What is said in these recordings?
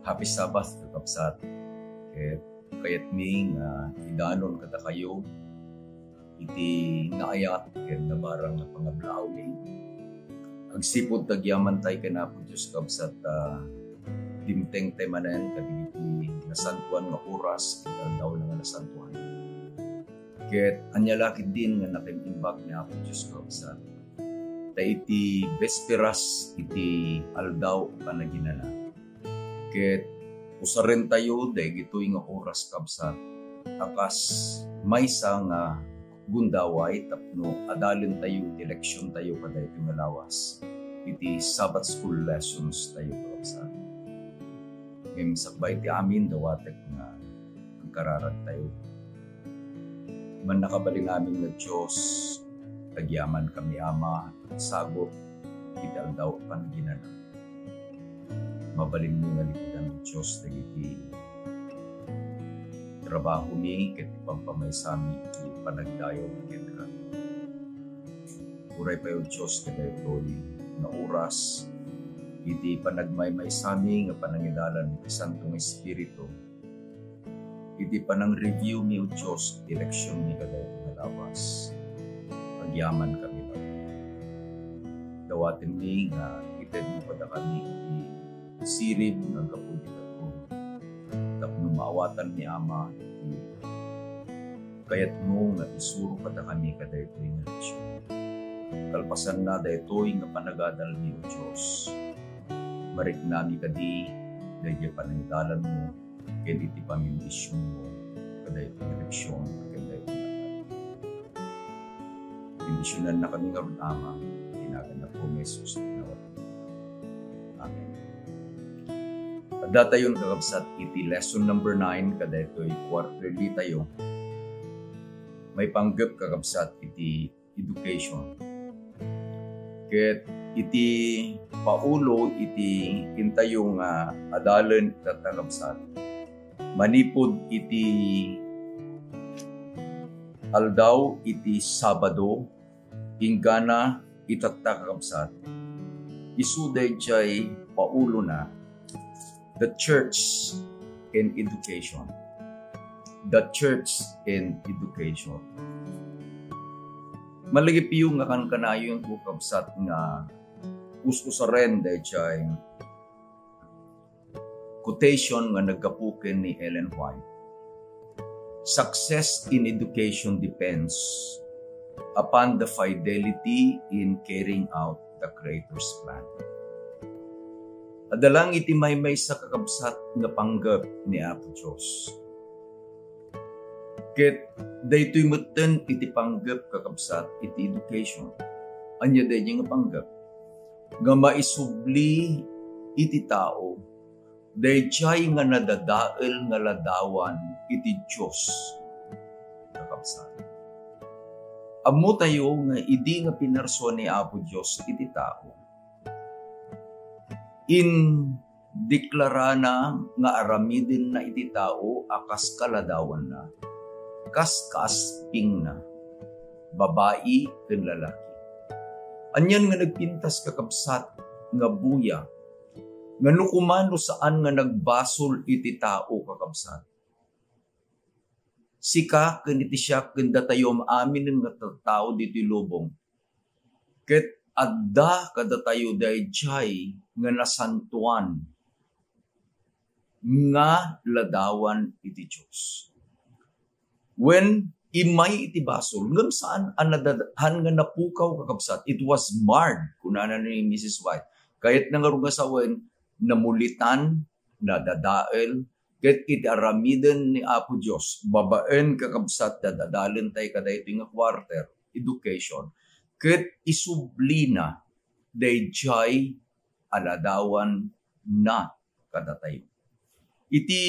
Happy Sabbath, kakabsat. Kayat ming idanon kada kayo, iti naayat, kaya nabarang na pangablawli. Agsipod tagyaman tayo ka na po Diyos kabsat, dimteng temanen, kadigiti nasantuan nga oras, kita daw nga nasantuan. Kaya anyalakid din nga nakimimbag niya po Diyos kabsat. Ta iti vesperas, iti aldaw panaginana. Ket usaren tayo dahil ito'y nga oras kabsat. Akas maysa nga gundaway tapno adalin tayo iti leksyon tayo kada iti malawas. Iti Sabbath School lessons tayo kabsat. Ngayon sakbay iti amin dawatek nga ang kararag tayo. Man nakabaling amin nga Diyos, tagyaman kami Ama, sagot, iti aldaw panaginana. Mabalin mo nga likudan ng Diyos na iti trabaho ni ket pampamaysami iti panagdayo ket ka. Uray pa yung Diyos kada ito'y na oras iti panagmaymaysami nga panangidalan iti Santong Espiritu. Iti panang-review mi o Diyos iti leksyon ni kada ito malawas. Pagyaman kami daw. Dawatin mi nga ited mo pada kami iti sirib ng kapulit ako. Tapno maawatan ni Ama, kaya't mo nga isuro kada kami kada ito'y nga leksyon. Kalpasan na da ito'y nga panagadal ni o Diyos. Marik nami kadi, dahil panangidalan mo, kaya iti pamindisyon mo, kada ito'y nga leksyon, kada ito'y nga pindisyonan na kami nga ron Ama, tinaganap po may susunod. Amen. Data yun kakabsat iti lesson number 9 kada ito'y quarterly tayo. May panggap kakabsat iti education. Ket iti paulo iti intayong adalan kakabsat. Manipod iti aldaw iti Sabado ingana itatakakabsat. Isuday jay paulo na the church and education. The church and education. Malagi piyo nga kan kanayo yung kukabsat nga us-usaren dahil siya quotation nga nagkapukin ni Ellen White. Success in education depends upon the fidelity in carrying out the Creator's plan. Adalang iti may sa kakabsat nga panggap ni Apo Diyos. Ket daytoy metten iti panggap kakabsat iti education. Anya day nga panggap nga maisubli iti tao dayjay nga nadadael nga ladawan iti Diyos kakabsat. Ammo tayo nga idi nga pinarson ni Apo Diyos iti tao. In deklarana nga aramidin na iti tao akas kaladawan na, kas kaasping na, babae ken lalaki. Anyan nga nagpintas kakabsat nga buya, nga nukumano saan nga nagbasol iti tao kakabsat. Sika ken iti siya ken datayom amin nga tao diti lubong. Ket adda kada tayo dayjay nga nasantuan nga ladawan iti Diyos. When imay iti basol, ngam saan anadadahan nga napukaw kakabsat, it was marred, kunana ni Mrs. White. Kahit nangarugasawen, namulitan, nadadael, kahit iti aramiden ni Apo Diyos, babaen kakabsat, dadadalin tayo kada ito nga quarter, education, kahit isublina, dayjay aladawan na kadatayo. Iti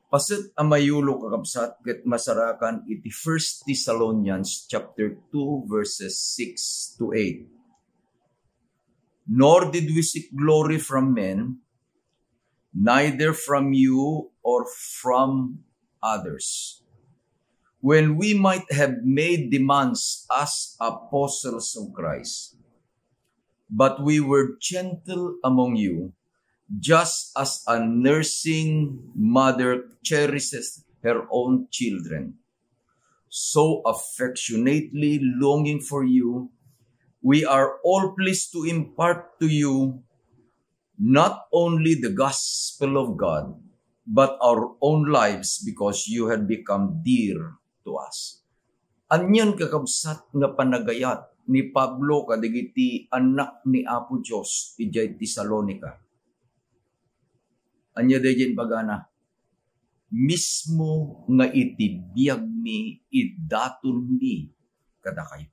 paset amayulo kakabsat ket masarakan iti 1 Thessalonians chapter 2 verses 6 to 8. Nor did we seek glory from men, neither from you or from others, when we might have made demands as apostles of Christ. but we were gentle among you, just as a nursing mother cherishes her own children. So affectionately longing for you, we are all pleased to impart to you not only the gospel of God, but our own lives, because you had become dear to us. Anyan kakabsat nga panagayat ni Pablo kadigiti anak ni Apo Diyos ijay Tesalonica. Anya dayon bagana, mismo nga itibiyag mi idaton mi kada kayo.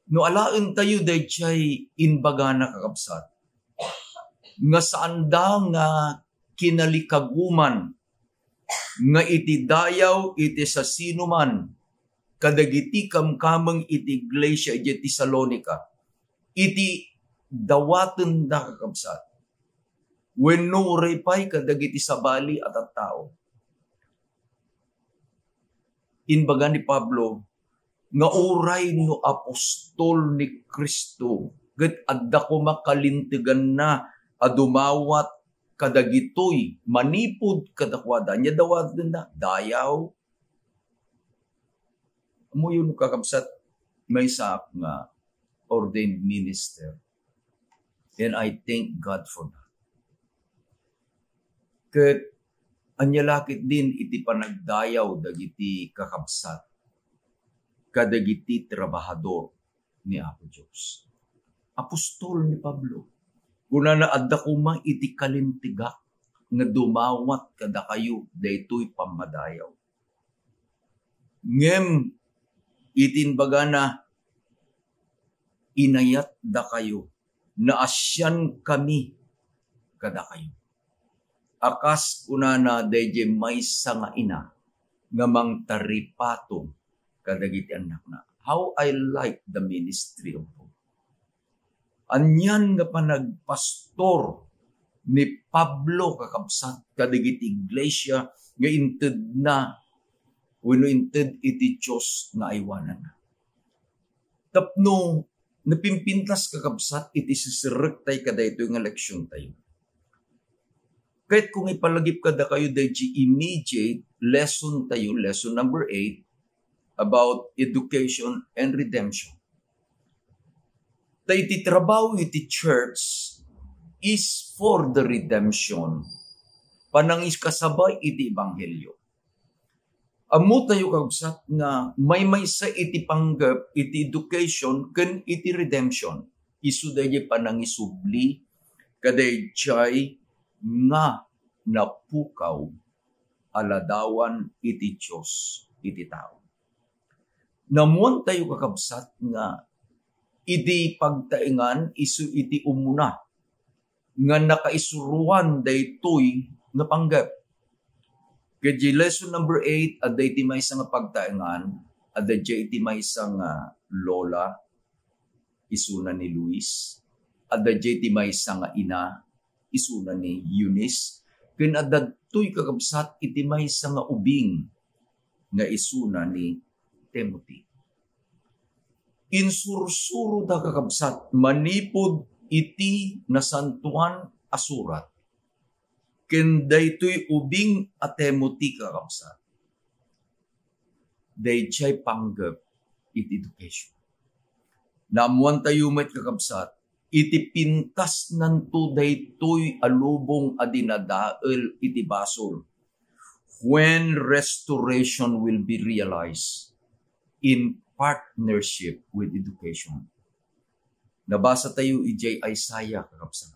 No alaen tayo dayjay inbagana kakabsat, nga saanda nga kinalikaguman, nga iti dayaw iti sa sinuman, kadagiti kamkamang iti iglesia iti Tesalonica, iti dawaten da kakabsat, wenno repay kadagiti sabali at tao. Inbaga ni Pablo, nga uray no apostol ni Kristo, ket adda ko makalintigan na adumawat kadagitoy manipod kadakwada nya dawat na dayaw mo yun kakabsat may saap nga ordained minister, and I thank God for that. Ket anya lakit din iti panagdayaw dagiti kakabsat kadagiti trabahador ni Apo Diyos. Apostol ni Pablo, kuna na adda kuma iti kalintigak nga dumawat kada kayo daytoy pamadayaw. Ngem itinbaga na inayat da kayo, na asyan kami kada kayo. Akas kuna na dayjay maysa nga ina nga mangtaripato kadagiti anak na. How I like the ministry of God. Anyan nga panagpastor ni Pablo kakabsat kadagiti iglesia nga inted na wenno inted iti Dios nga aywanan. Tapno napimpintas kakabsat iti sisirek tay kadaytoy nga leksyon tayo. Kahit kung ipalagip kada kayo dayjay immediate lesson tayo, lesson number 8 about education and redemption. Iti trabaho iti church is for the redemption. Panangis kasabay iti ebanghelyo. Amo tayo kagsat nga may sa iti panggap iti education ken iti redemption. Isu dayjay panangisubli kadayjay nga napukaw aladawan iti Dios iti tao. Namuan tayo kakabsat nga iti pagtaingan isu iti umuna nga nakaisuruan daytoy nga panggap. Kaya lesson number 8, adda iti maysa nga pagtaingan, adda iti maysa nga lola, isuna ni Luis, adda iti maysa nga ina, isuna ni Eunice, ken adda toy kakabsat iti maysa nga ubing nga isuna ni Timothy. Insursuro da kakabsat, manipod iti nasantuan asurat. Ken daytoy ubing a Timothy kakabsat. Dayjay panggap iti education. Namuan tayo met kakabsat, iti pintas nanto daytoy alubong adinadael iti basol. When restoration will be realized in partnership with education. Nabasa tayo ijay Isaiah kakabsat.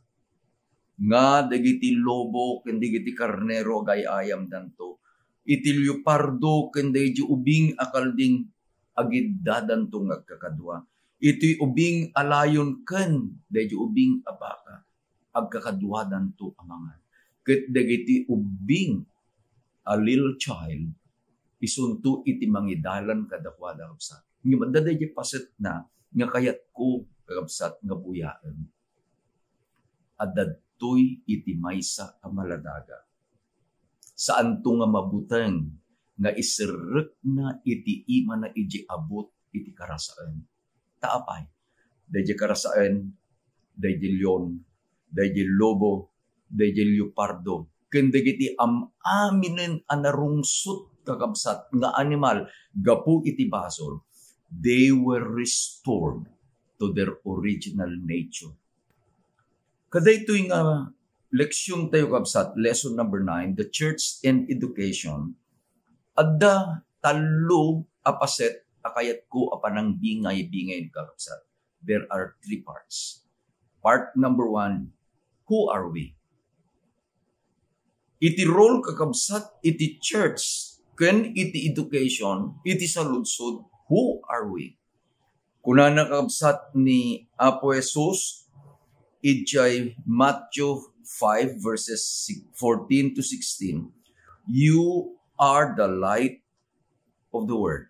Nga dagiti lobo ken dagiti karnero gayayam danto. Iti leopardo ken dagiti ubing akalding agiddadan to ngagkakadwa. Iti ubing alayon ken dagiti ubing abaka agkakadwadan to amangan. Ket dagiti ubing a little child isunto iti mangidalan kadakwada kakabsat. Nga madaday paset na nga kayat ko kakabsat nga buyaan. Adadtoy iti maysa a maladaga. Saan to nga mabuteng nga isirek na iti ima na iti abot iti karasaan. Taapay, dayjay karasaan, dayjay leon, dayjay lobo, dayjay leopardo. Ken dagiti aminen anarungsot kakabsat nga animal gapu iti basol, they were restored to their original nature. Kadaytoy nga leksyon tayo kabsat, lesson number 9, the church and education. Adda talo apaset akayat ko apanang bingay-bingay kakabsat. There are 3 parts. Part number 1, who are we? Iti role kakabsat, iti church, ken iti education, iti saludsod, who are we? Kunana kakabsat ni Apo Jesus, ijay Matthew 5 verses 14 to 16, you are the light of the world.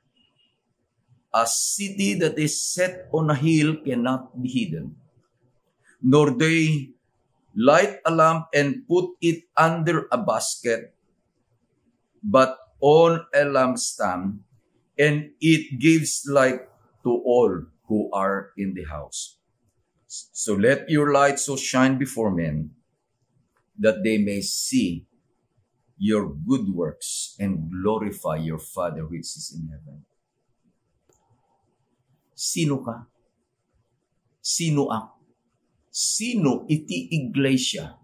A city that is set on a hill cannot be hidden. Nor they light a lamp and put it under a basket, but on a lampstand, and it gives light to all who are in the house. So let your light so shine before men, that they may see your good works and glorify your Father which is in heaven. Sino ka? Sino ako? Sino iti iglesia?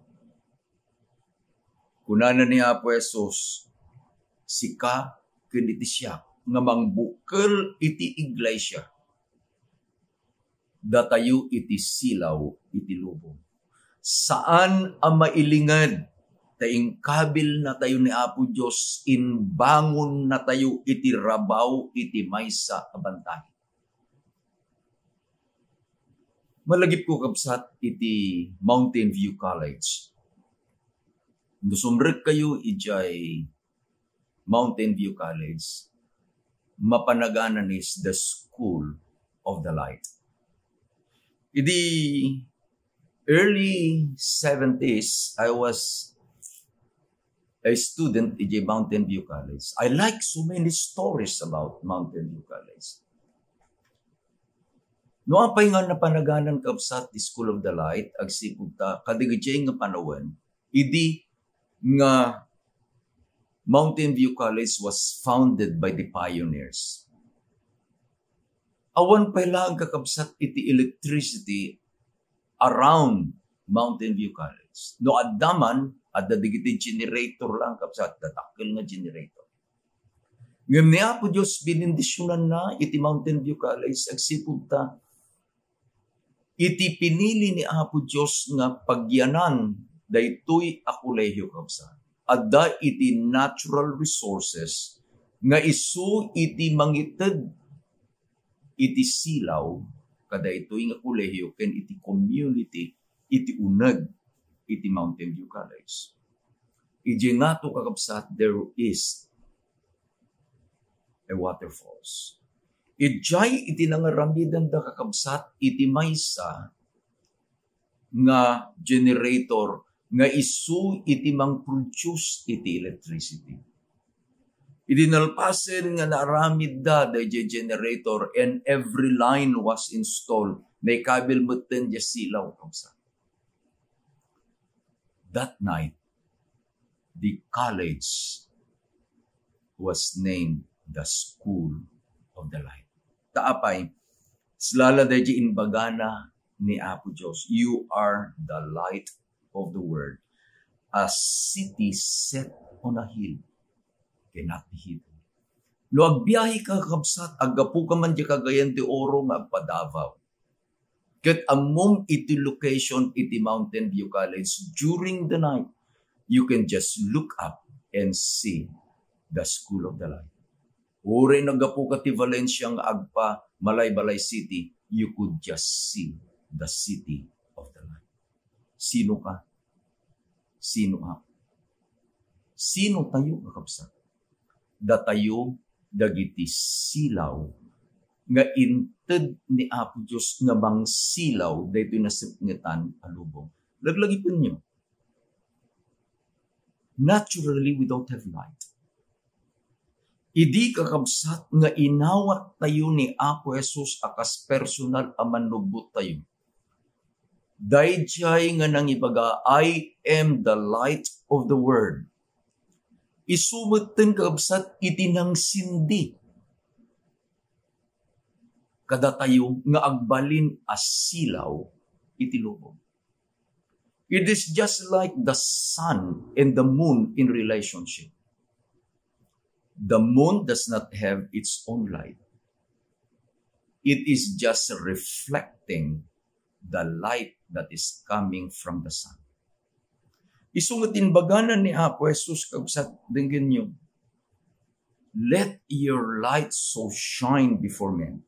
Kunana ni Apo Jesus, sika kiniti siya nga mangbukal iti iglesia. Datayo iti silaw iti lubong. Saan ang mailingad? Taing kabil na tayo ni Apo Diyos, inbangon na tayo iti rabaw iti maysa abantay. Malagip ko kabsat iti Mountain View College. Nusumrek kayo ijay Mountain View College, mapanaganan is the School of the Light. Iti early 70s, I was a student ijay Mountain View College. I like so many stories about Mountain View College. No apay nga napanaganan kabsat the School of the Light, agsipud ta kadigayjay nga panawen, idi nga Mountain View College was founded by the pioneers. Awan pa lang kakabsat iti electricity around Mountain View College. No addaman, adda digiti generator lang kabsat, datakkel nga generator. Ngem niya po Diyos binindisyonan na iti Mountain View College, agsipud ta iti pinili ni Apo Diyos nga pagyanan daytoy a kolehiyo kabsat. Adda iti natural resources nga isu iti mangited iti silaw kada itoy nga kolehiyo ken iti community iti uneg iti Mountain View College. Ije nga to kakabsat, there is a waterfalls. Ijay iti nangaramidan da kakabsat iti maysa nga generator nga isu iti mang-produce iti electricity. Iti nalpasen nga naaramid da iti generator and every line was installed na ikabil mutten di silaw kabsat. That night, the college was named the School of the Light. Taapay, slala dahi inbagana ni Apo Diyos, you are the light of the world. A city set on a hill cannot be hidden. No agbiyahe ka kabsat, agapu ka man di kagayan ti oro nga agpadavaw. Ket among iti location iti Mountain View College during the night, you can just look up and see the School of the Light. Uri nagapu ka ti Valencia nga agpa Malay-Balay City, you could just see the city of the light. Sino ka? Sino ako? Sino tayo kakabsat? Da tayo dagiti silaw nga inted ni Apo Diyos nga bang silaw daytoy nasipngetan alubong. Laglagipon nyo. Naturally, we don't have light. Idi kakabsat nga inawat tayo ni Apo Jesus akas personal a manlubot tayo. Dayjay nga nang ibaga, I am the light of the world. Isumeten kakabsat iti nang sindi. Kada tayo nga agbalin as silaw iti lubong. It is just like the sun and the moon in relationship. The moon does not have its own light. It is just reflecting the light that is coming from the sun. Isungatin baganan ni Apo Jesus kabsat dingin nyo. Let your light so shine before men.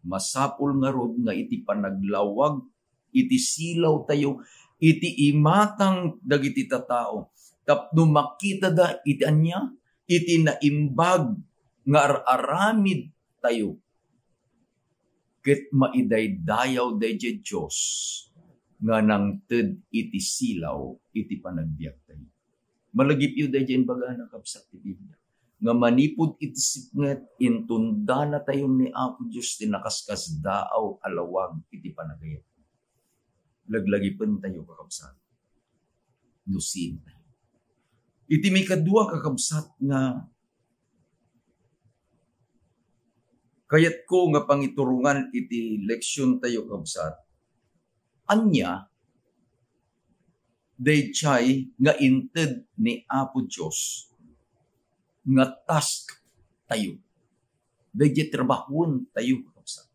Masapul nga rod nga iti panaglawag, iti silaw tayo, iti imatang dagiti tatao. Tapno makita da iti anya, iti naimbag nga aramid tayo. Ket maidaydayaw dayjay Diyos nga nang ted iti silaw, iti panagbiag tayo. Malagip yu dayjay baga na kapsat ti Biblia. Nga manipod iti sipnget, intunda na tayo ni Apo Diyos, tinakaskas daaw alawag iti panagayat. Laglagipan tayo kakabsat. Nusin tayo. Iti may kadua kakabsat nga kayat ko nga pangiturungan iti leksyon tayo kakabsat. Anya, dayjay nga inted ni Apo Diyos nga task tayo. Dayjay trabahon tayo kakabsat.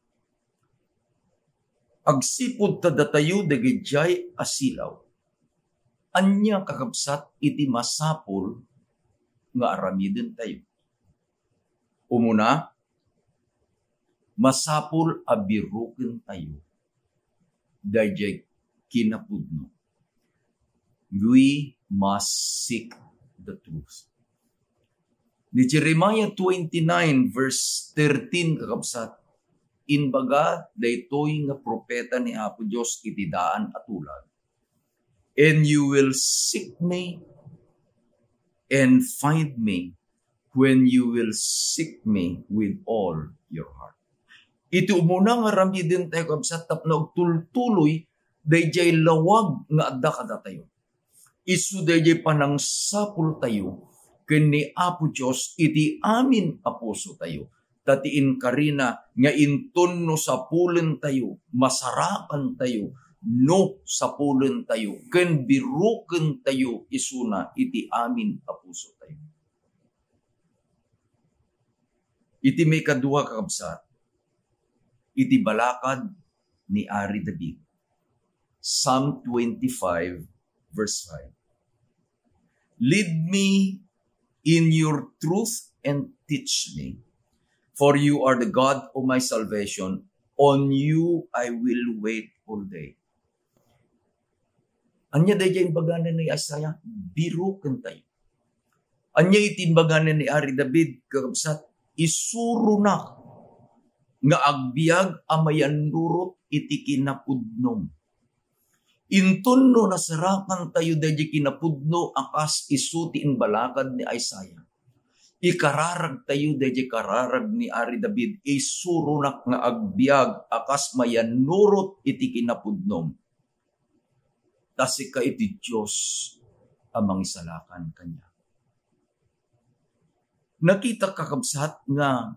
Agsipod tada tayo dayjay asilaw. Anya kakabsat iti masapol nga aramiden tayo. Umuna, masapol abiruken tayo. Dayjay kinapudno. We must seek the truth. Ni Jeremiah 29 verse 13 kakabsat, inbaga daytoy nga propeta ni Apo Diyos iti daan atulad. And you will seek me and find me when you will seek me with all your heart. Ito muna nga ramidin tayo kabsat tapno tultuloy dayjay lawag nga adda kada tayo. Isu dayjay panangsapul tayo ken ni Apo Dios iti amin a puso tayo. Tatiin karina nga inton no sapulen tayo, masarakan tayo, no sapulen tayo, ken biruken tayo isuna iti amin a puso tayo. Iti may kadua kakabsat, iti balakad ni Ari David. Psalm 25 verse 5. Lead me in your truth and teach me, for you are the God of my salvation. On you I will wait all day. Anya dayjay baganan ni Isaiah, biruken tayo. Anya itimbaganan ni Ari David, kakabsat, isuro na nga agbiag amayan nurot iti kinapudnom. Intunno nasarakan tayo dayjay kinapudno akas isuti in balakad ni Isaiah. Ikararag tayo dayjay kararag ni Ari David, isuro na nga agbiag akas mayan nurot iti kinapudnom. Tasika iti Diyos amang isalakan kanya. Nakita kakabsat nga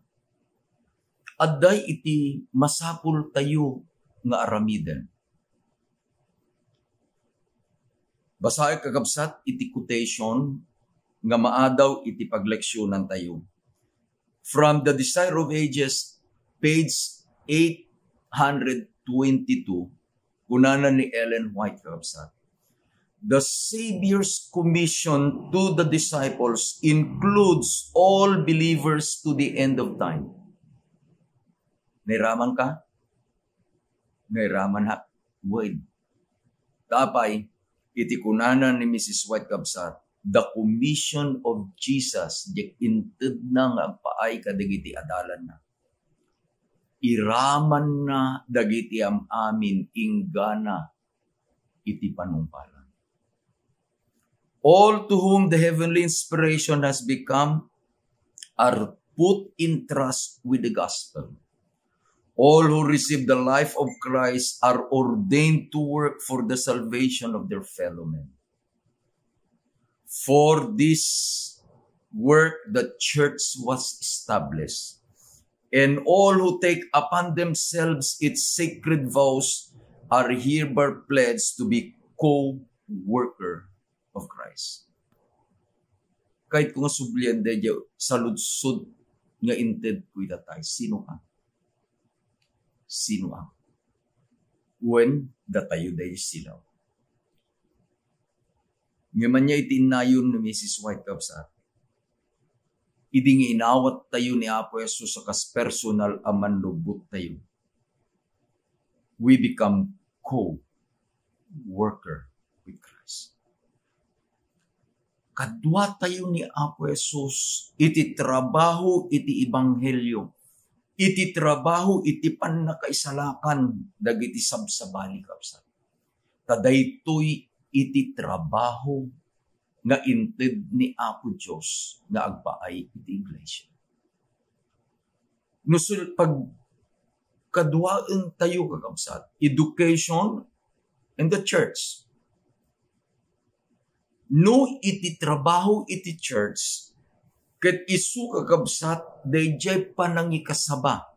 adday iti masapul tayo nga aramiden. Basae kakabsat iti quotation nga maadaw iti pagleksyonan tayo. From the Desire of Ages, page 822, kunana ni Ellen White kakabsat. The Savior's commission to the disciples includes all believers to the end of time. Nairaman ka? Nairaman ha? Wait. Tapay, iti kunana ni Mrs. White kabsat, the commission of Jesus, di inted na nga paay kadagiti adalan na. Iraman na dagiti amin inggana iti panumpalan. All to whom the heavenly inspiration has become are put in trust with the gospel. All who receive the life of Christ are ordained to work for the salvation of their fellow men. For this work the church was established, and all who take upon themselves its sacred vows are hereby pledged to be co-worker of Christ. Kahit kung sublian dayo sa ludsod nga inted ko itatay, sino ka? Sino ang? When datayo dayo silaw. Ngayon niya itinayon ni Mrs. Whitecap sa atin. Iding inawat tayo ni Apo Jesus sa kas personal aman lubot tayo. We become co-worker with Christ. Kadwa tayo ni Apo Jesus, iti trabaho, iti ibanghelyo. Iti trabaho, iti panakaisalakan, dagiti sabsabali kapsa. Tadaytoy iti trabaho nga inted ni Apo Diyos nga agpaay iti iglesia. Nusul pag kadwaan tayo kakabsat, education and the church. No iti trabaho iti church, ket isu kakabsat, dayjay panangikasaba.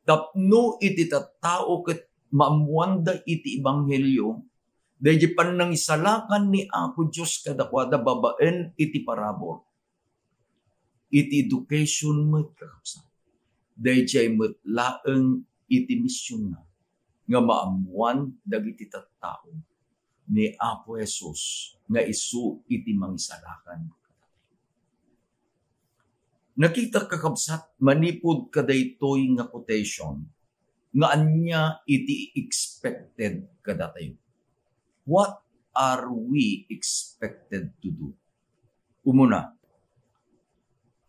Tapno iti tattao ket maamuanda iti ebanghelyo, dayjay panangisalakan ni Apo Diyos kadakwada babaen iti parabor. Iti education met kakabsat. Dayjay met laeng iti misyon na nga maamuan dagiti tattao ni Apo Jesus nga isu iti mangisalakan. Nakita kakabsat, manipod kadaytoy nga quotation, nga anya iti expected kadatayo. What are we expected to do? Umuna,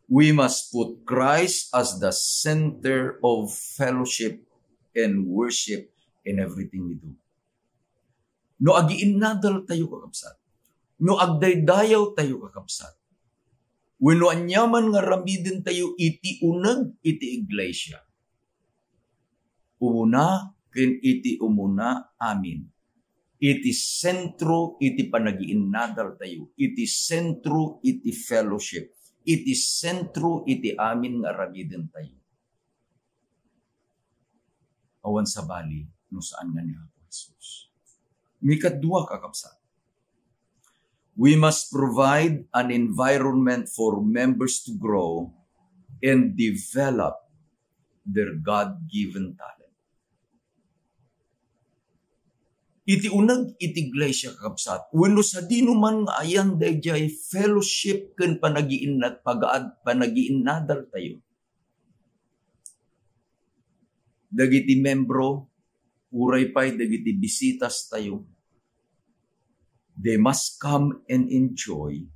we must put Christ as the center of fellowship and worship in everything we do. No agiinnadal tayo kakabsat, no agdaydayaw tayo kakabsat, wenno anyaman nga ramiden tayo iti uneg iti iglesia. Umuna ken iti umuna amin. Iti sentro iti panagiinnadal tayo. Iti sentro iti fellowship. Iti sentro iti amin nga ramiden tayo. Awan sa bali no saan nga ni Apo Jesus. Mikadua kakabsat. We must provide an environment for members to grow and develop their God-given talent. Iti unag iti iglesia kakabsat, wenno sa dinuman nga ayan dayjay fellowship ken panagiinnat pagaad panagiinnadal tayo. Dagiti membro, uray pay dagiti bisitas tayo. They must come and enjoy.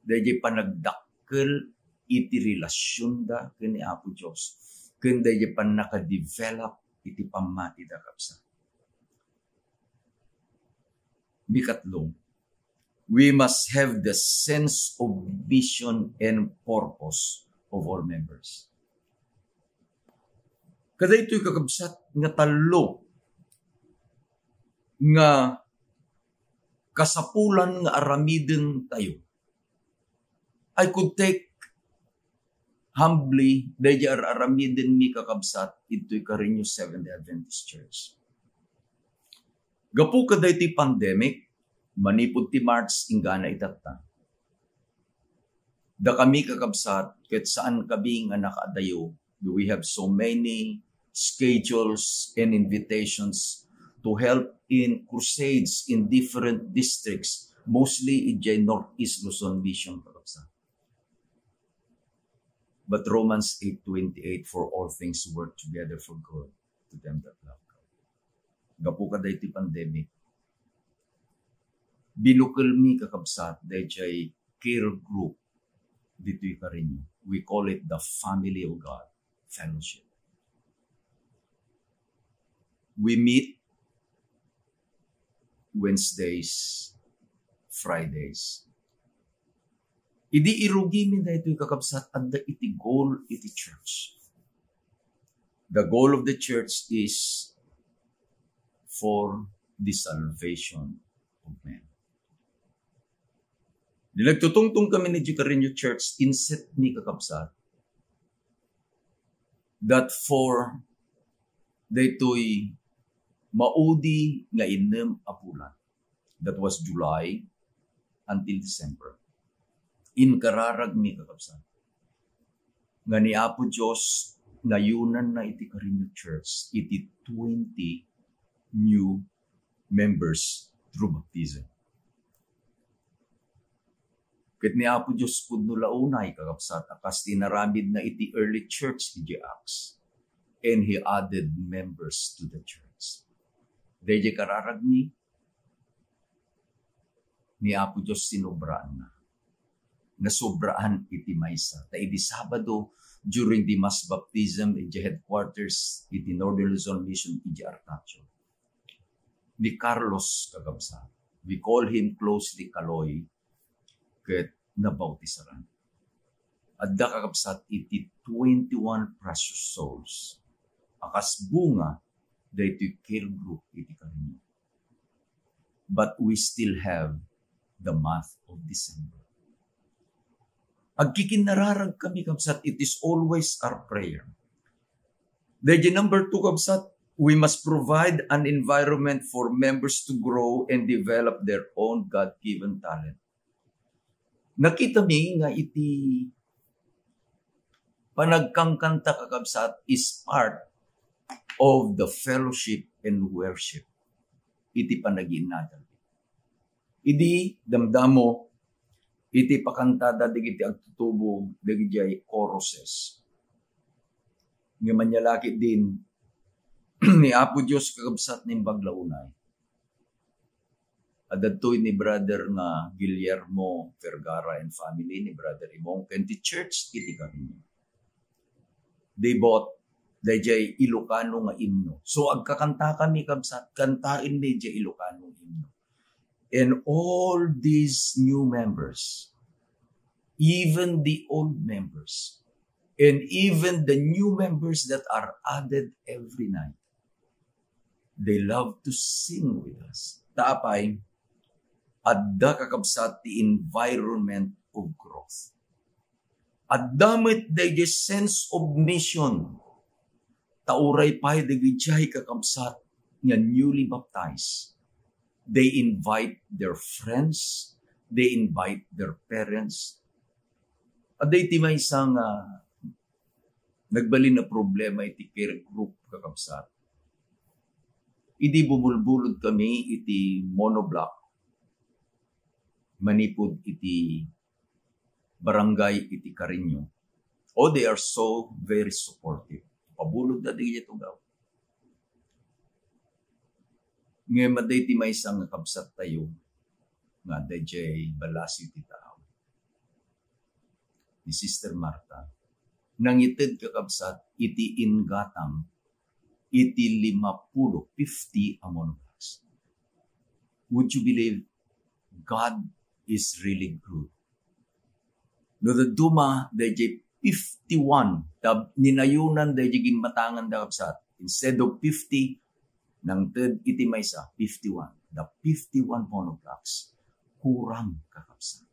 Dayjay panagdakkel iti relasyon da ken ni Apo Dios. Ken dayjay panaka-develop iti pamati da kapsa. Bikatlo, we must have the sense of mission and purpose of all members. Kada ito'y kakabsat nga talo nga kasapulan nga aramiden tayo. I could take humbly dayjay aramiden mi kakabsat ito'y Carino Seventh-day Adventist Church. Gapu kada iti pandemic, manipod ti March ingana itatta. Da kami kakabsat, ket saan kami nga nakaadayo, do we have so many schedules and invitations to help in crusades in different districts, mostly in Northeast Luzon Mission kakabsat. But Romans 8:28, for all things work together for good to them that love. Gapu kada iti pandemic, binukal mi kakabsat dayjay care group dito'y Carino. We call it the Family of God Fellowship. We meet Wednesdays, Fridays. Idi irugimin na ito'y kakabsat at the iti goal iti church. The goal of the church is for the salvation of men. Nagtutungtong kami ni Jicarinyo Church inset ni kakabsat that for daytoy maudi nga inem apulan. That was July until December. Inkararag ni kakabsat. Nga ni Apo Diyos ngayunan na iti Carinyo Church, iti 20 new members through baptism. Ket ni Apo Diyos pudno launay kakabsat, akas tinaramid na iti early church iti Acts, and He added members to the church. Dahil kararag ni Apo Diyos sinobraan na. Nasobraan iti maysa. Ta iti Sabado, during the mass baptism iti headquarters iti Northern Luzon Mission iti Artacho. Ni Carlos kakabsat. We call him closely Kaloy, ket nabautisaran. Adda kakabsat iti 21 precious souls. Akas bunga daytoy care group iti Carinyo. But we still have the month of December. Agkikinararag kami kabsat, it is always our prayer. Dahil number 2 kabsat, we must provide an environment for members to grow and develop their own God-given talent. Nakita mi nga iti panagkangkanta kakabsat is part of the fellowship and worship. Iti panaginadal. Idi damdamo iti pakantada digiti agtutubo digiti choruses. Nga manyalaki din ni Apo Diyos kakabsat ning baglaunay. Adadtoy ni brother nga Guillermo Vergara and family ni brother Imong kenti church iti Carinyo. They bought dayjay Ilocano nga himno. So agkakanta kami kabsat, kantain dayjay Ilocano himno. And all these new members, even the old members, and even the new members that are added every night, they love to sing with us. Tapay, adda kakabsat the environment of growth. Addamit the sense of mission. Tauray pa'y dagijay kakabsat nga newly baptized. They invite their friends. They invite their parents. At iti may isang nagbalin na problema iti care group kakabsat. Idi bumulbulod kami iti monoblock. Manipod iti barangay iti Carinyo. Oh, they are so very supportive. Pabulod na di ito daw. Ngayon maday ti may isang kabsat tayo nga dayjay balasi ti tao. Ni Sister Marta. Nangited kakabsat iti ingatang iti 50 among us. Would you believe God is really good? No, the Duma, dayjay 51, ninayunan dayjay ginmatangan da kabsat. Instead of 50, nang third iti maysa, 51. The 51 monoblocks. Kurang kakabsat.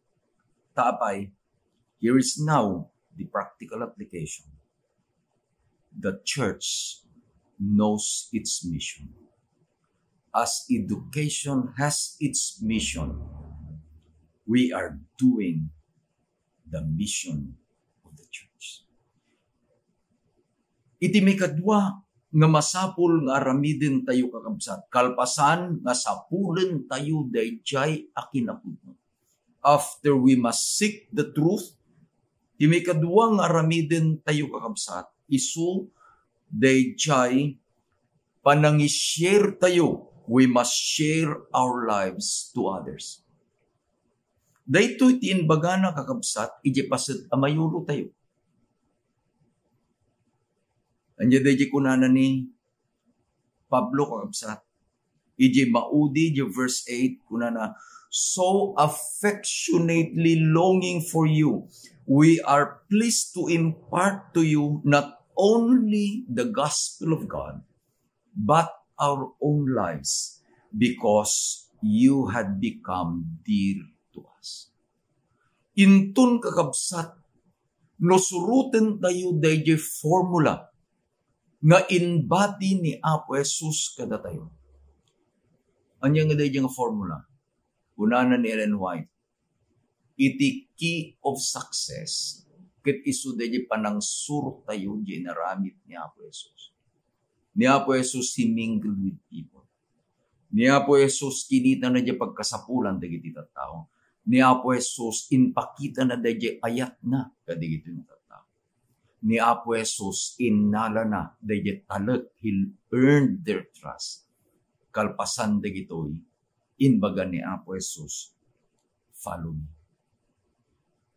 Tapay, here is now the practical application. The church knows its mission. As education has its mission, we are doing the mission of the church. Iti may kadwa nga masapul nga aramiden tayo kakabsat. Kalpasan nga sapulen tayo dayjay akinapudno. After we must seek the truth, iti may kadwa nga aramiden tayo kakabsat. Isu dayjay panangishare tayo. We must share our lives to others. Dayto iti inbagana kakabsat, iti paset amayulo tayo. Anya dayjay kunana ni Pablo kakabsat, ije maudi, ije verse 8, kuna na, so affectionately longing for you, we are pleased to impart to you not only the gospel of God, but our own lives, because you had become dear to us. Intun kakabsat, no suruten tayo dahi formula nga inbati ni Apo Jesus kada tayo. Anya nga dahi nga formula? Unanan ni Ellen White, iti key of success, ket isu dahi panang surut tayo di naramit ni Apo Jesus. Ni Apo Jesus, he mingled with people. Ni Apo Jesus, kinita na diya pagkasapulan dagiti tattao. Ni Apo Jesus, inpakita na diya ayat na kadigiti tattao. Ni Apo Jesus, innala na diya talag, he earned their trust. Kalpasan dagitoy, inbaga ni Apo Jesus, follow me.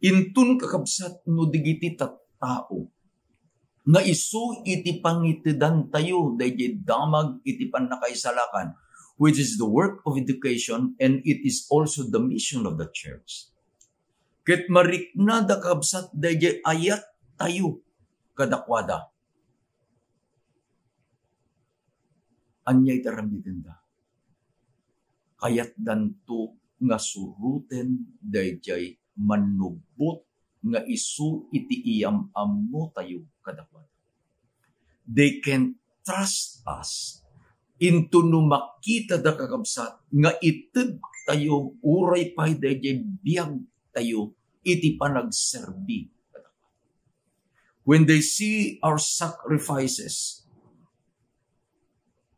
Intun kakabsat no digiti tattao, nga isu iti pangitidan tayo, dahi damag iti panakaisalakan, which is the work of education, and it is also the mission of the church. Ket mariknada kabsat dahi ayat tayo kadakwada. Anyay tarambitin da. Kayat danto nga suruten dahi manubot nga isu iti iyam ammo tayo kadakwada. They can trust us into no makita da kakabsat nga ited tayo uray pay dahi biyag tayo iti panagserbi. When they see our sacrifices,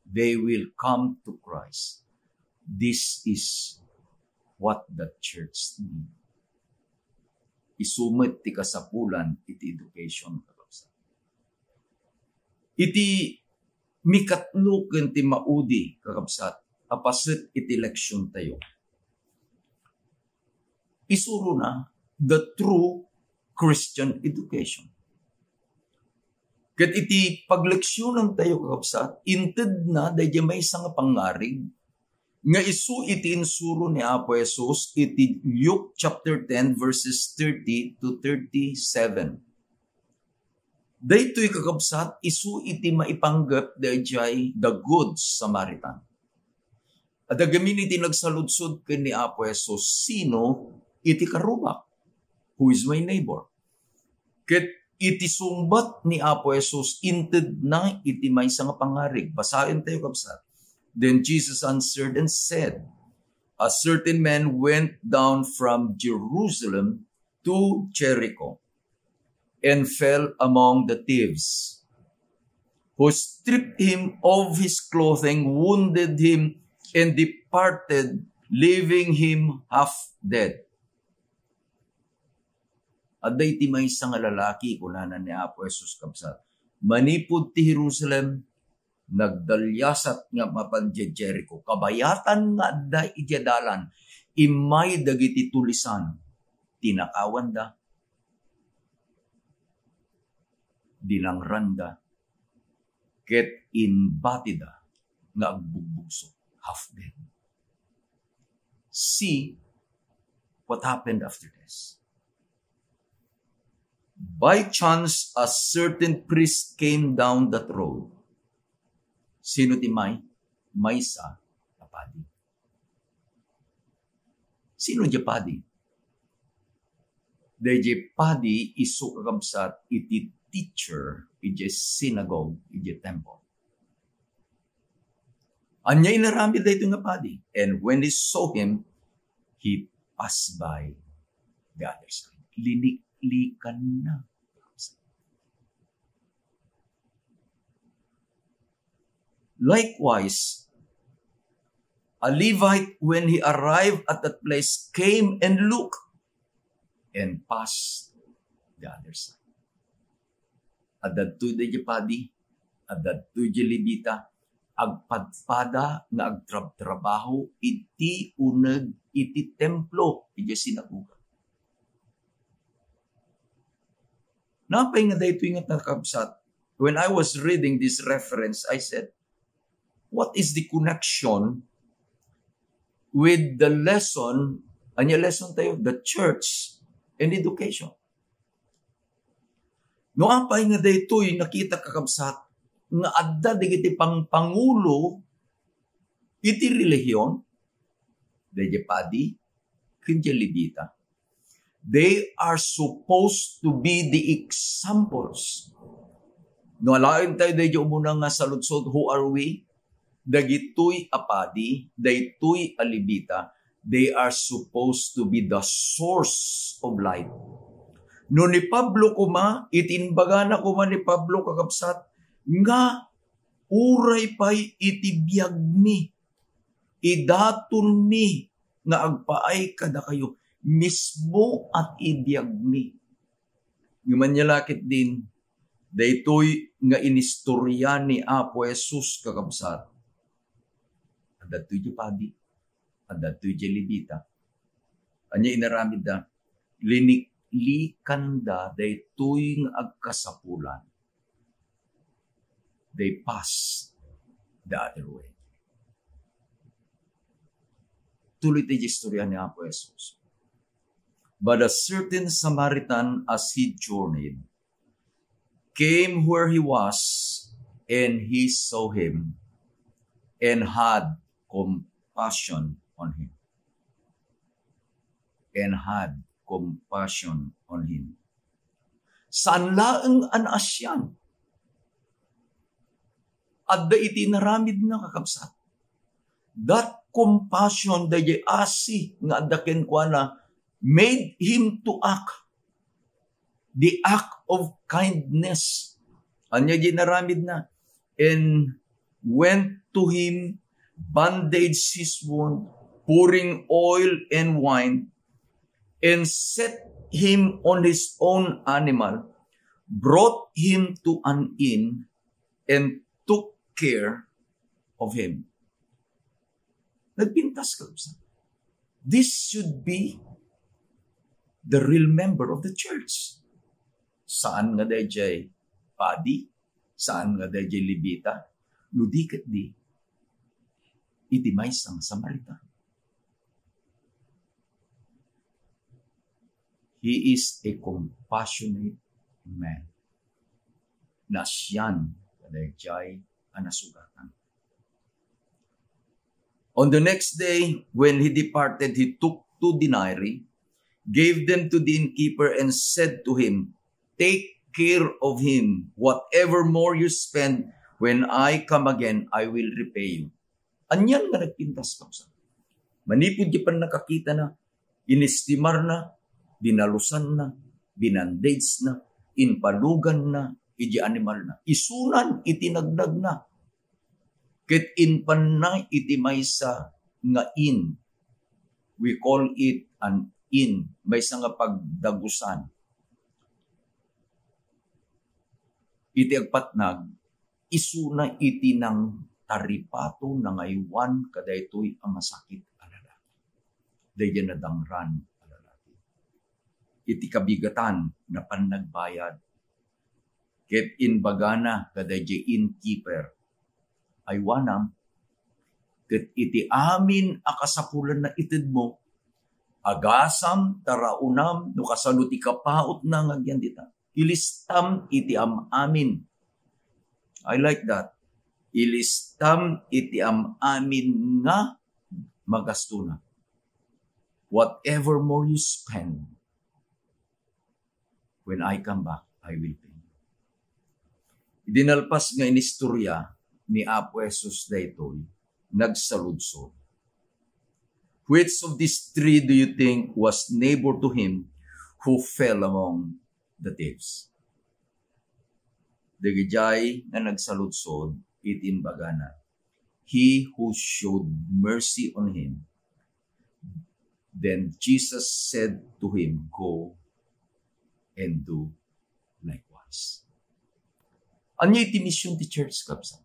they will come to Christ. This is what the church needs. Isumit ti kasapulan iti education kakabsat. Iti mikatlo ken ti maudi kakabsat, apaset iti leksyon tayo. Isuro na the true Christian education. Ket iti pagleksyonan tayo kakabsat, inted na dahil may isang pangarig nga isu iti insuro ni Apo Jesus iti Luke chapter 10 verses 30 to 37. Daytoy kakabsat isu iti maipanggap dayjay the good Samaritan. At agamin iti nagsaludsod ken ni Apo Jesus, sino iti karubak? Who is my neighbor? Ket iti sumbat ni Apo Jesus, inted na iti maysa nga pangarig. Basahin tayo kabsat. Then Jesus answered and said, a certain man went down from Jerusalem to Jericho and fell among the thieves, who stripped him of his clothing, wounded him, and departed, leaving him half dead. Aday ti maysa nga lalaki kunanan ni Apo Jesus kabsat. Manipud ti Jerusalem, nagdalyasat nga mapan Jericho. Kabayatan nga da ijadalan, imay dagiti tulisan, tinakawan da, dinangranda, ket inbati da, nga agbugbugso, half dead. See what happened after this. By chance, a certain priest came down that road. Sino ti maysa apadi? Sino di padi? Deje padi isu kakabsat iti teacher, iti synagogue, iti temple. Anyay narami dito nga padi. And when he saw him, he passed by the other side. Liniklikan na. Likewise, a Levite, when he arrived at that place, came and looked and passed the other side. Adadto di padi, adadto di Levita, agpadpada nga agtrabaho iti uneg iti templo, iti sinagoga. Napay nga dayto nga nakabsat. When I was reading this reference, I said, what is the connection with the lesson, anya lesson tayo, the church and education. No apay nga daytoy nakita kakabsat nga adda digiti pang pangulo iti relihiyon, dayjay padi, kinja libita. They are supposed to be the examples. No alain tayo dayjay umuna nga saludsod, who are we? Dagitoy apadi, daytoy alibita, they are supposed to be the source of light. No ni Pablo kuma, itinbaga na kuma ni Pablo kakabsat, nga uray pa'y itibiyag mi, idaton mi, nga agpaay kada kayo, mismo at ibiyag mi. Ngaman niya lakit din, daytoy nga inistorya ni Apo Jesus kakabsat, adatoy di padi, adatoy di libita. Anya inaramid da, linikanda daytoy nga agkasapulan. They pass the other way. Tuloy tayo istorya ni Apo Jesus. But a certain Samaritan, as he journeyed, came where he was, and he saw him, and had compassion on him. And had compassion on him. Saan laeng anasyan? Adda iti naramid na kakabsat. That compassion dayjay asi nga adda kenkwana made him to act. The act of kindness. Anya di naramid na. And went to him, bandaged his wound, pouring oil and wine, and set him on his own animal, brought him to an inn, and took care of him. Nagpintas ka. This should be the real member of the church. Saan nga dayjay padi? Saan nga dayjay libita? Ludikat di. Iti maysang Samaritan. He is a compassionate man. Na siyan kadayjay anasugatan. On the next day, when he departed, he took 2 denarii, gave them to the innkeeper, and said to him, "Take care of him. Whatever more you spend, when I come again, I will repay you." Anyan nga nagpintas ka sa. Manipod di pa nakakita na, inestimar na, binalusan na, binandage na, inpalugan na, iti animal na. Isunan, itinagdag na. Ket inpanay iti maysa nga in. We call it an in. Maysa nga pagdagusan. Iti agpatnag, isuna iti ng taripato na ngaywan kadaytoy ang masakit a lalaki. Dayyan na dangran a lalaki. Iti kabigatan na panagbayad. Ket inbagana kadayjay innkeeper. Aywanam, ket iti amin akasapulan na itid mo, agasam, taraunam, no kasaluti kapaot na ngagyan dita. Ilistam iti amin. I like that. Ilistam iti amin nga magastuna. Whatever more you spend, when I come back, I will pay. Idinalpas nga inistorya ni Apo Jesus daytoy, nagsaludsod. Which of these 3 do you think was neighbor to him who fell among the thieves? Dagijay na nagsaludsod, itinbagana, he who showed mercy on him. Then Jesus said to him, "Go and do likewise." Anya iti mission ti church kapsa?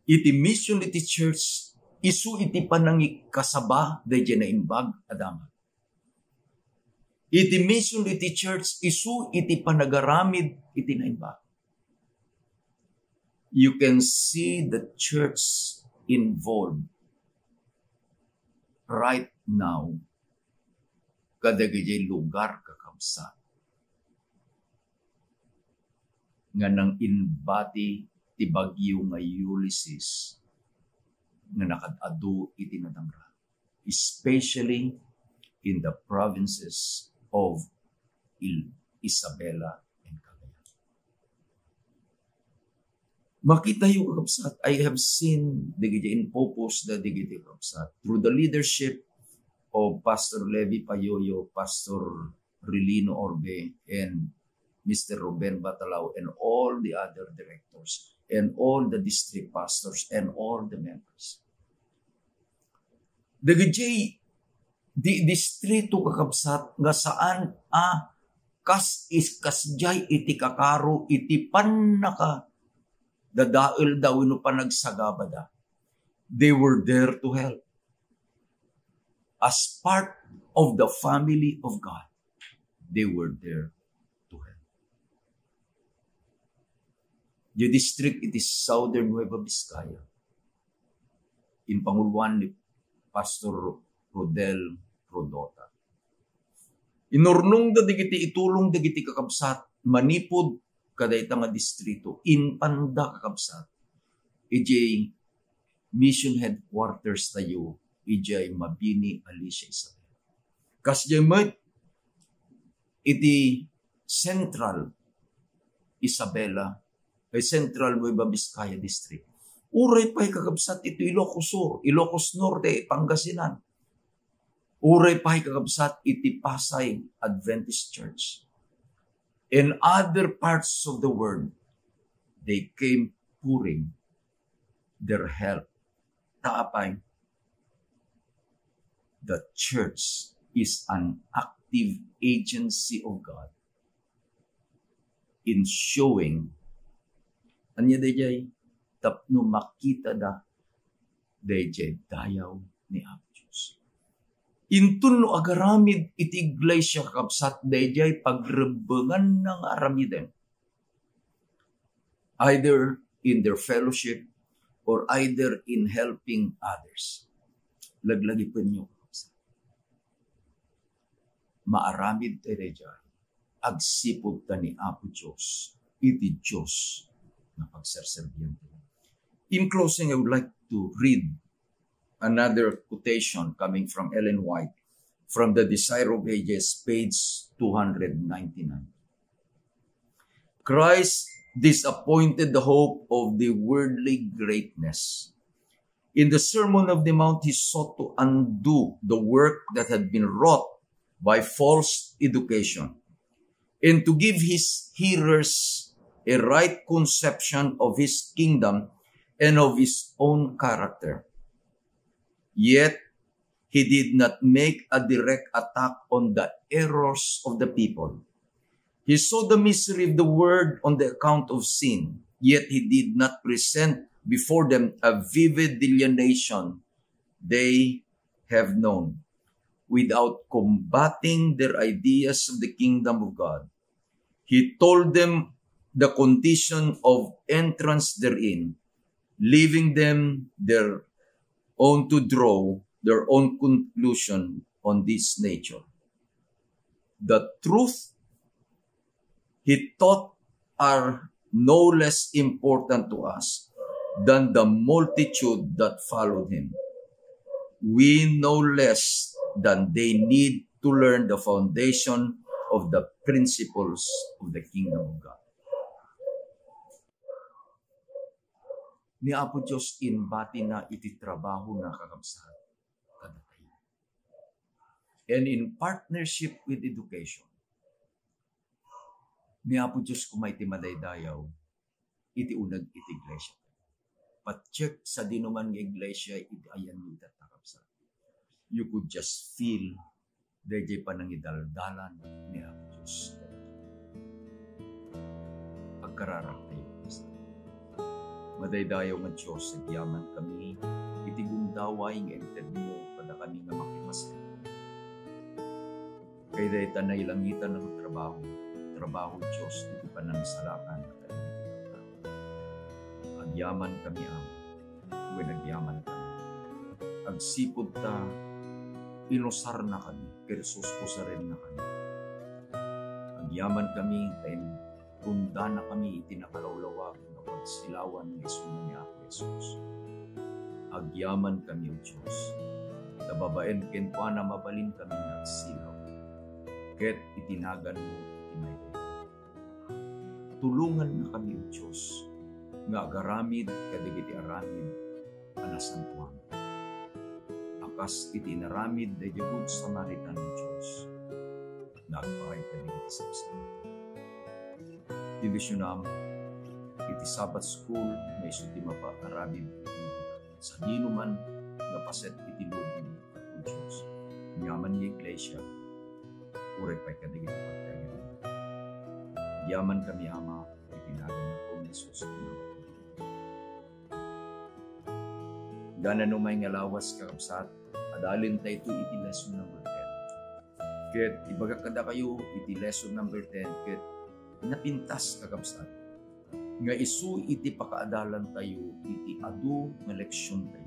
Iti mission iti church, isu iti panangik kasaba dayjay na imbag adama. Iti mission iti church, isu iti panagaramid iti naimbag. You can see the church involved right now, kadagayay lugar kakabsat, nga nang inbati ti bagyo nga Ulysses nga nakadado iti nadangra, especially in the provinces of Isabela and Cagayan. Makita yung kakabsat, I have seen in purpose the kakabsat through the leadership of Pastor Levi Payoyo, Pastor Relino Orbe, and Mr. Ruben Batalao, and all the other directors, and all the district pastors, and all the members. Dagiti di distrito kakabsat nga saan kasjay iti kakaro iti pannaka dadael daw no panagsagabada. They were there to help. As part of the family of God, they were there to help. The district, it is Southern Nueva Vizcaya. In panguluan ni Pastor Rodel Rodota. Inurnong da digiti itulong digiti kakabsat, manipod kadayta nga distrito, in panda kakabsat, ijay mission headquarters tayo, ijay Mabini, Alicia, Isabela. Kasjay mat, iti Central Isabela, ay Central Nueva Vizcaya District. Uray pa'y kakabsat ito Ilocos Sur, Ilocos Norte, Pangasinan. Uray pa'y kakabsat iti Pasay Adventist Church. In other parts of the world, they came pouring their help. Taapay, the church is an active agency of God in showing anya dayjay tapno makita da dayjay dayaw ni Apo Diyos. Intun no agaramid iti iglesia kakabsat dayjay pagrebengan ng aramiden. Either in their fellowship or either in helping others. Laglagi po niyo. Maaramid tayo dayjay. Agsipod ta ni Apo Diyos. Iti Diyos na pagserserbihan. In closing, I would like to read another quotation coming from Ellen White from the Desire of Ages, page 299. Christ disappointed the hope of the worldly greatness. In the Sermon of the Mount, he sought to undo the work that had been wrought by false education and to give his hearers a right conception of his kingdom and of his own character. Yet, he did not make a direct attack on the errors of the people. He saw the misery of the world on the account of sin, yet he did not present before them a vivid delineation they have known, without combating their ideas of the kingdom of God. He told them the condition of entrance therein, leaving them their own to draw their own conclusion on this nature. The truth he taught are no less important to us than the multitude that followed him. We no less than they need to learn the foundation of the principles of the kingdom of God. Ni Apo Diyos inbati na iti trabaho na kakabsat kadatay. And in partnership with education, ni Apo Diyos kumay ti madaydayaw, iti unag iti iglesia. Pat-check sa dinuman ng iglesia, iti ayan mo itatapsa. You could just feel dayjay panangidaldalan ni Apo Diyos. Pagkararap tayo. Madaydayaw ng Diyos, yaman kami, iti gundaway ng enter mo, pada kami nga makimasay. Kaya dahi tanay langitan ng trabaho Diyos, iti panangsalakan at agyaman kami ang, when agyaman kami. Agsipod ta, inusar na kami, kersus-usarin na kami. Agyaman kami, tayo runda na kami, itinakalawlawag, na pagsilawan ng isuna ni Ako Jesus. Agyaman kami, O Diyos. Nababaen kenpa na mabalin kami nagsilaw. Ket itinagan mo, itinay. Tulungan na kami, O Diyos, nga agaramid, kadigiti aramid, anasantuan. Akas itinaramid, da Good Samaritan, O Diyos, nagpaay kadigiti sabsab. Divisionam, iti Sabbath School, na isuti mapa-aramid, sa dinuman, nga paset itilubong, O Diyos. Yaman ni Iglesia, urek pa'y kadigiti pagkain. Yaman kami, Ama, itinagan na po ni Jesus. Gana numay nga lawas kakabsat, adalin tayo ito iti lesson number 10. Ket ibaga kada kayo iti lesson number 10, ket napintas kakabsat. Nga isu iti pakaadalan tayo iti adu nga leksyon tayo.